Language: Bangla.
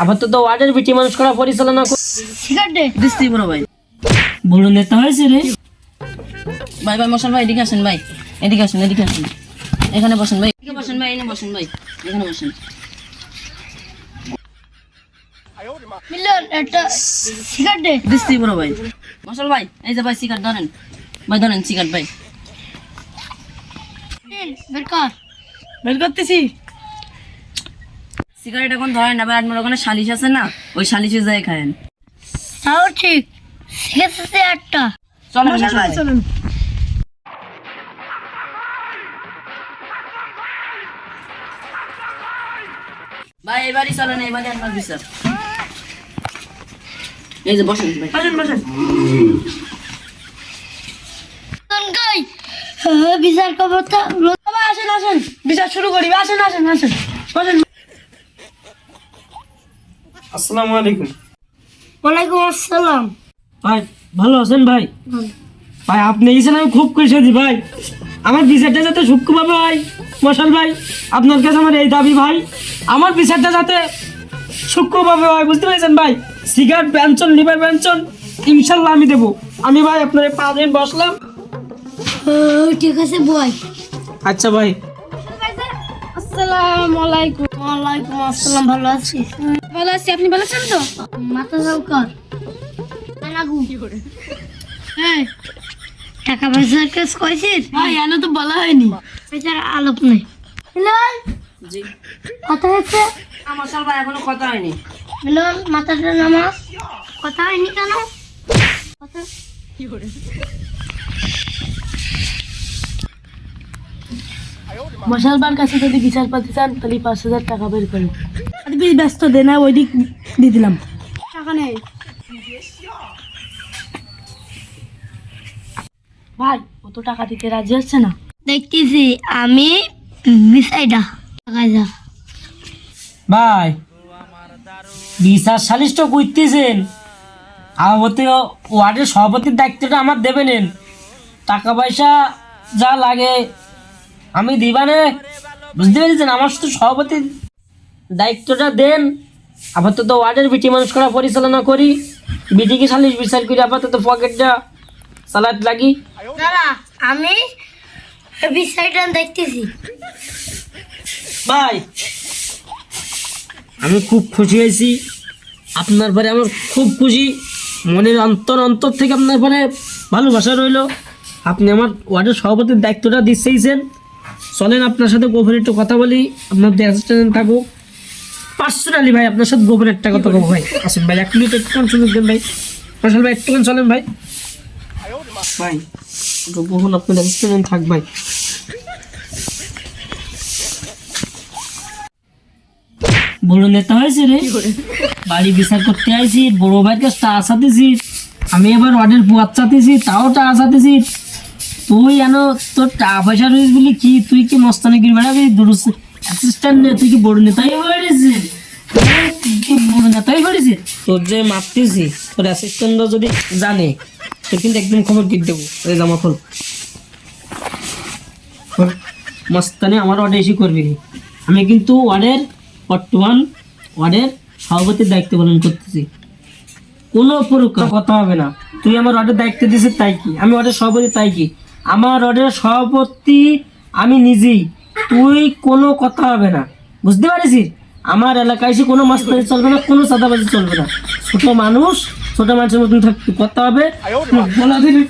আপাতত ওয়ার্ডের বিটি মানুষ করা পরিচালনা ঠিক আছে দিচ্ছি বড় ভাই। বড় নেতা হয়েছে রে। ভাই ভাই মশাল ভাই এদিকে আসেন ভাই, এদিকে আসেন, এদিকে আসেন, এখানে বসেন ভাই, এদিকে বসেন ভাই, এখানে বসেন ভাই, এখানে বসেন। মিলন একটা সিগারেট দে। দিচ্ছি বড় ভাই। মশাল ভাই এই যে ভাই সিগারেট ধরেন, ভাই ধরেন সিগারেট ভাই। বের কর। বের করতেছি। সিগারেট এখন ধরেন না ভাই, আপনার ওখানে সালিশ আছে না, ওই সালিশে যাই খায়েন। তাও ঠিক সিগারেট একটা চলেন মশাল ভাই চলেন। ভাই এবারই চলেন, এবারই আপনার বিচার। এই যে বসেন ভাই, বসেন বসেন। গাই বিচার করবো তো আসেন আসেন বিচার শুরু করি, আসেন আসেন আসেন বসেন। আসসালামু আলাইকুম। ওয়ালাইকুম আসসালাম। ভাই ভালো আছেন ভাই? ভাই আপনি এসেছেন, আমি খুব খুশি হয়েছি ভাই। আমার বিচারটা যাতে সূক্ষ্মভাবে হয় মশাল ভাই, আপনার কাছে আমার এই দাবি ভাই, আমার বিচারটা যাতে সূক্ষ্মভাবে হয়, বুঝতে পেরেছেন ভাই? সিগারেট পেনশন, লিভার পেনশন ইনশাল্লাহ আমি দেবো। আমি ভাই আপনার 5 দিন বসলাম। ঠিক আছে বয়। আচ্ছা ভাই। আসসালামু আলাইকুম। ওয়ালাইকুম আসসালাম। ভালো আছি? ভালো আছি, আপনি ভালো আছেন তো? মাথা সরকার লাগু হ্যাঁ, টাকা পয়সার কেস কইছিস? ভাই এনে তো বলা হয়নি। পয়সার আলোপ নেই। মিলন জি কথা হচ্ছে? আমার সব ভাই এখনো কথা হয়নি। মিলন মাথাটা নামা। কথা হয়নি কেন? কথা মশালবার কাছে যদি বিচার পাতি চান তাহলে 5,000 টাকা বের করো। তুমি ব্যস্ত দে না, ওই দিক দিয়ে দিলাম। টাকা নেই ভাই অত টাকা দিতে রাজি হচ্ছে না। দেখতেছি আমি বিষয়টা টাকা যা ভাই বিচার সালিশটা করতেছেন, আমাকে ওয়ার্ডের সভাপতির দায়িত্বটা আমার দেবেন। টাকা পয়সা যা লাগে আমি দিবানে, বুঝতে পেরেছেন? আমার শুধু সভাপতির দায়িত্বটা দেন। আপাতত ওয়ার্ডের বিটি মানুষ করা পরিচালনা করি, বিটিকে সালিশ বিচার করি, আপাতত পকেটটা চালাতে লাগি। দাঁড়া আমি বিষয়টা দেখতেছি। ভাই আমি খুব খুশি হয়েছি আপনার পরে, আমার খুব খুশি, মনের অন্তর থেকে আপনার পরে ভালোবাসা রইল। আপনি আমার ওয়ার্ডের সভাপতির দায়িত্বটা দিচ্ছেইছেন। চলেন আপনার সাথে গোপনে একটু কথা বলি, আপনার যে অ্যাসিস্ট্যান্ট থাকুক পার্সোনালি ভাই, আপনার সাথে গোপনে একটা কথা বলবো ভাই। আসেন ভাই, এক মিনিট একটুখানি সুযোগ দেন ভাই। ফসল ভাই একটুখানি চলেন ভাই। ভাই গোপন আপনার অ্যাসিস্ট্যান্ট থাক ভাই। বড় নেতা হয়েছে রে, বাড়ি বিচার করতে আইছি, বড় ভাইয়ের কাছে টাকা চাতেছি, আমি এবার ওয়ার্ডের পুয়ার চাতেছি, তাও টাকা চাতেছি। তুই জানো তোর টাকা পয়সা রয়েছে বলি কি, তুই কি মস্তানি গিরি বেড়াবি? দুরুস অ্যাসিস্ট্যান্ট নে, তুই কি বড় নেতাই হয়েছে? তুই কি বড় নেতাই হয়েছে? তোর যে মাপতেছি, তোর অ্যাসিস্ট্যান্টরা যদি জানে তো কিন্তু একদম খবর কি দেবো। এই জামা খোল, মস্তানি আমার ওয়ার্ডে এসে করবি নি। আমি কিন্তু ওয়ার্ডের বর্তমান ওয়ার্ডের সভাপতির দায়িত্ব পালন করতেছি, কোনো প্রকার কথা হবে না। তুই আমার ওয়ার্ডের দায়িত্ব দিয়েছিস তাই কি, আমি ওয়ার্ডের সভাপতি তাই কি, আমার ওয়ার্ডের সভাপতি আমি নিজেই, তুই কোনো কথা হবে না, বুঝতে পারিস? আমার এলাকায় এসে কোনো মাস্তানি চলবে না, কোনো চাঁদাবাজি চলবে না। ছোট মানুষ ছোট মানুষের মতন থাকতে কথা হবে, বলা দিবি।